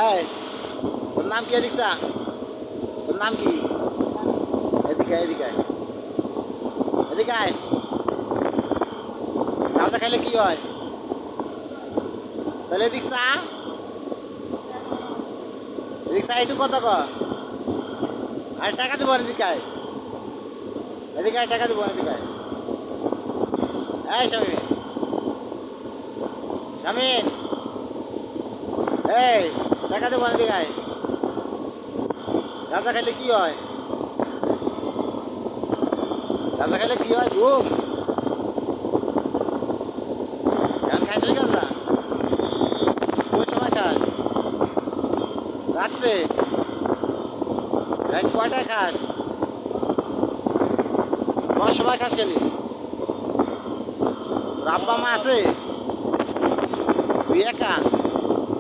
এই তোর নাম কি এদিকসা? তোর নাম কি? এদিকে এদিকে আয়। এদিকে আয়। গাঁজা খাইলে কি হয়? তাহলে এদিকসা এদিকসা একটু কথা ক। আর টাকা দেবো না, এদিকে আয়। এদিকে আয়, টাকা দেবো না, এদিকে আয়। এই শামিন, শামিন, এই টাকা দেবো না, এদিকে আয়। গাঁজা খাইলে কি হয়? গাঁজা খাইলে কি হয়? ঘুম। গান খাইছিস গাঁজা? কোন সময় খাস? রাত্রে? রাত কয়টায় খাস? কোন সময় খাস খেলি? রাব্বা মা আছে? তুই একা?